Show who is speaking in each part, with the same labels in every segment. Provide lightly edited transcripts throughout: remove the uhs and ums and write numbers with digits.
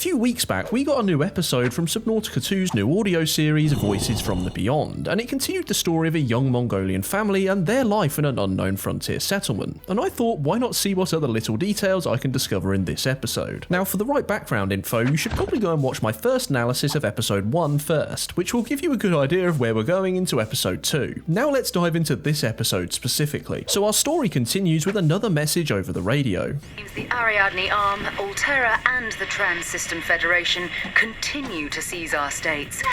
Speaker 1: few weeks back, we got a new episode from Subnautica 2's new audio series, Voices from the Beyond, and it continued the story of a young Mongolian family and their life in an unknown frontier settlement, and I thought, why not see what other little details I can discover in this episode. Now, for the right background info, you should probably go and watch my first analysis of episode 1 first, which will give you a good idea of where we're going into episode 2. Now let's dive into this episode specifically. So our story continues with another message over the radio.
Speaker 2: The Ariadne Arm, Alterra and the Trans-System Federation continue to seize our states.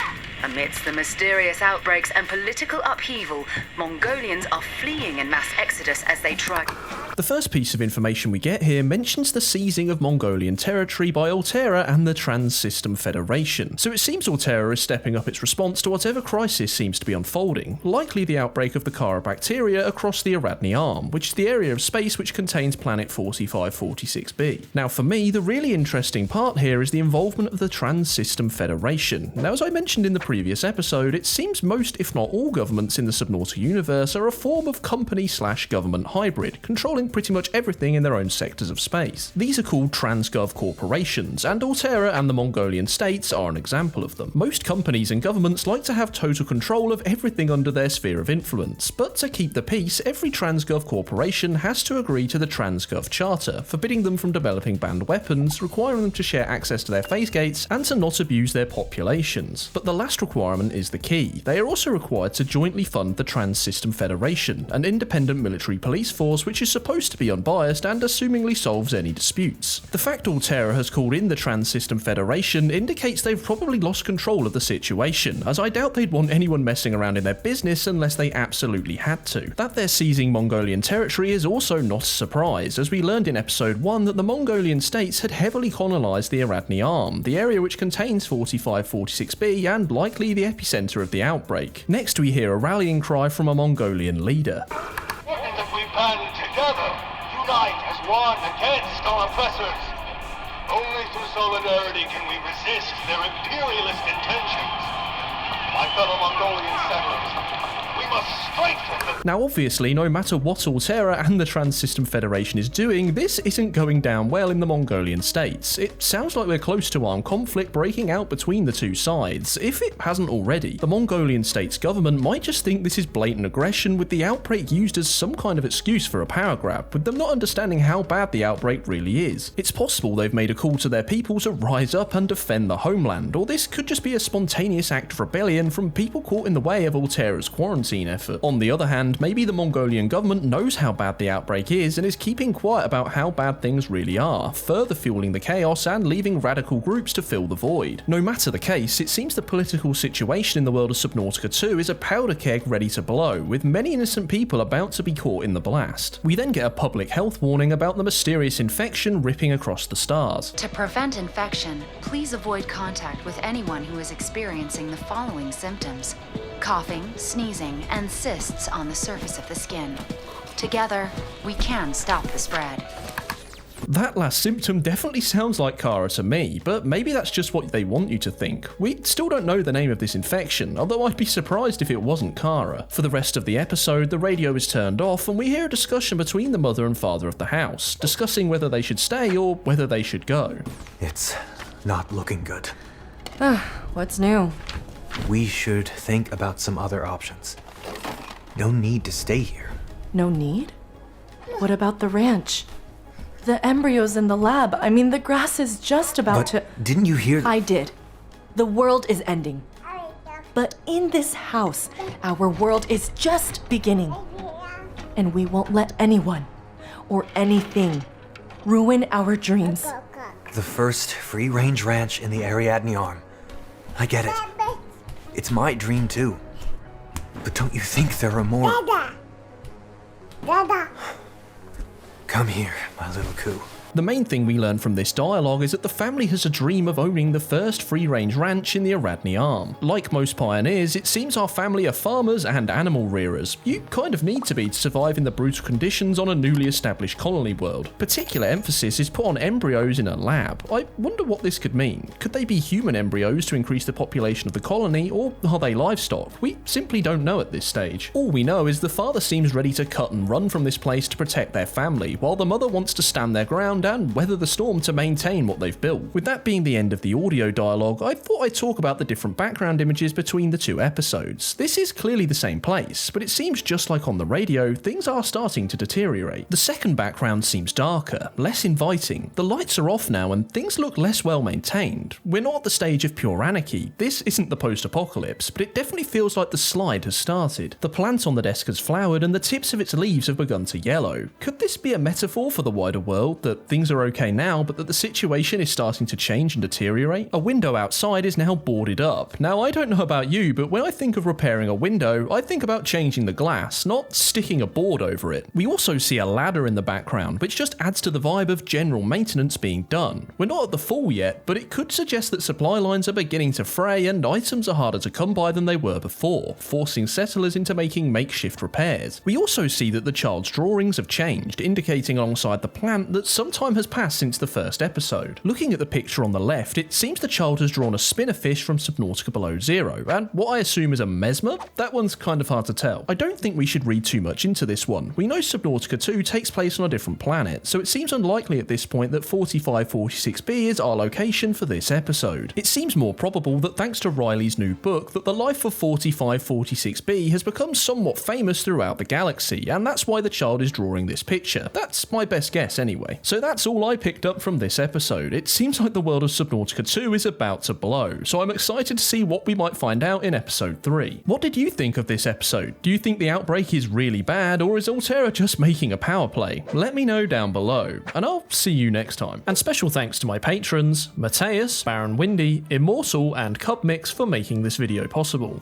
Speaker 2: Amidst the mysterious outbreaks and political upheaval, Mongolians are fleeing in mass exodus as they try.
Speaker 1: The first piece of information we get here mentions the seizing of Mongolian territory by Alterra and the Trans-System Federation. So it seems Alterra is stepping up its response to whatever crisis seems to be unfolding, likely the outbreak of the Kara bacteria across the Ariadne Arm, which is the area of space which contains planet 4546b. Now for me, the really interesting part here is the involvement of the Trans-System Federation. Now as I mentioned in the previous episode, it seems most, if not all, governments in the Subnautica universe are a form of company/government hybrid, controlling pretty much everything in their own sectors of space. These are called transgov corporations, and Alterra and the Mongolian states are an example of them. Most companies and governments like to have total control of everything under their sphere of influence, but to keep the peace, every transgov corporation has to agree to the Transgov Charter, forbidding them from developing banned weapons, requiring them to share access to their phase gates, and to not abuse their populations. But the last requirement is the key. They are also required to jointly fund the Trans-System Federation, an independent military police force which is supposed to be unbiased and assumingly solves any disputes. The fact Alterra has called in the Trans-System Federation indicates they've probably lost control of the situation, as I doubt they'd want anyone messing around in their business unless they absolutely had to. That they're seizing Mongolian territory is also not a surprise, as we learned in episode 1 that the Mongolian states had heavily colonised the Ariadne Arm, the area which contains 4546b and likely the epicenter of the outbreak. Next we hear a rallying cry from a Mongolian leader.
Speaker 3: If we band together, unite as one against our oppressors. Only through solidarity can we resist their imperialist intentions. My fellow Mongolian settlers, we must strengthen them.
Speaker 1: Now obviously, no matter what Alterra and the Trans-System Federation is doing, this isn't going down well in the Mongolian states. It sounds like we're close to armed conflict breaking out between the two sides, if it hasn't already. The Mongolian state's government might just think this is blatant aggression, with the outbreak used as some kind of excuse for a power grab, with them not understanding how bad the outbreak really is. It's possible they've made a call to their people to rise up and defend the homeland, or this could just be a spontaneous act of rebellion from people caught in the way of Alterra's quarantine effort. On the other hand, maybe the Mongolian government knows how bad the outbreak is and is keeping quiet about how bad things really are, further fueling the chaos and leaving radical groups to fill the void. No matter the case, it seems the political situation in the world of Subnautica 2 is a powder keg ready to blow, with many innocent people about to be caught in the blast. We then get a public health warning about the mysterious infection ripping across the stars.
Speaker 2: To prevent infection, please avoid contact with anyone who is experiencing the following symptoms: coughing, sneezing, and cysts on the surface of the skin. Together, we can stop the spread.
Speaker 1: That last symptom definitely sounds like Kara to me, but maybe that's just what they want you to think. We still don't know the name of this infection, although I'd be surprised if it wasn't Kara. For the rest of the episode, the radio is turned off and we hear a discussion between the mother and father of the house, discussing whether they should stay or whether they should go.
Speaker 4: It's not looking good.
Speaker 5: What's new?
Speaker 4: We should think about some other options. No need to stay here.
Speaker 5: No need? What about the ranch? The embryos in the lab. I mean, the grass is just about to...
Speaker 4: Didn't you hear...
Speaker 5: I did. The world is ending. But in this house, our world is just beginning. And we won't let anyone or anything ruin our dreams.
Speaker 4: The first free-range ranch in the Ariadne Arm. I get it. It's my dream too. But don't you think there are more?
Speaker 6: Dada.
Speaker 4: Come here, my little coo.
Speaker 1: The main thing we learn from this dialogue is that the family has a dream of owning the first free-range ranch in the Ariadne Arm. Like most pioneers, it seems our family are farmers and animal rearers. You kind of need to be to survive in the brutal conditions on a newly established colony world. Particular emphasis is put on embryos in a lab. I wonder what this could mean. Could they be human embryos to increase the population of the colony, or are they livestock? We simply don't know at this stage. All we know is the father seems ready to cut and run from this place to protect their family, while the mother wants to stand their ground around and weather the storm to maintain what they've built. With that being the end of the audio dialogue, I thought I'd talk about the different background images between the two episodes. This is clearly the same place, but it seems just like on the radio, things are starting to deteriorate. The second background seems darker, less inviting, the lights are off now and things look less well maintained. We're not at the stage of pure anarchy, this isn't the post-apocalypse, but it definitely feels like the slide has started. The plant on the desk has flowered and the tips of its leaves have begun to yellow. Could this be a metaphor for the wider world, that things are okay now but that the situation is starting to change and deteriorate? A window outside is now boarded up. Now I don't know about you, but when I think of repairing a window, I think about changing the glass, not sticking a board over it. We also see a ladder in the background, which just adds to the vibe of general maintenance being done. We're not at the fall yet, but it could suggest that supply lines are beginning to fray and items are harder to come by than they were before, forcing settlers into making makeshift repairs. We also see that the child's drawings have changed, indicating alongside the plant that some time has passed since the first episode. Looking at the picture on the left, it seems the child has drawn a spinnerfish from Subnautica Below Zero, and what I assume is a mesmer? That one's kind of hard to tell. I don't think we should read too much into this one. We know Subnautica 2 takes place on a different planet, so it seems unlikely at this point that 4546b is our location for this episode. It seems more probable that thanks to Riley's new book that the life of 4546b has become somewhat famous throughout the galaxy, and that's why the child is drawing this picture. That's my best guess anyway. So that's all I picked up from this episode. It seems like the world of Subnautica 2 is about to blow, so I'm excited to see what we might find out in episode 3. What did you think of this episode? Do you think the outbreak is really bad, or is Alterra just making a power play? Let me know down below, and I'll see you next time. And special thanks to my patrons, Mathijs, Baron Windy, Immortal, and Cubmix for making this video possible.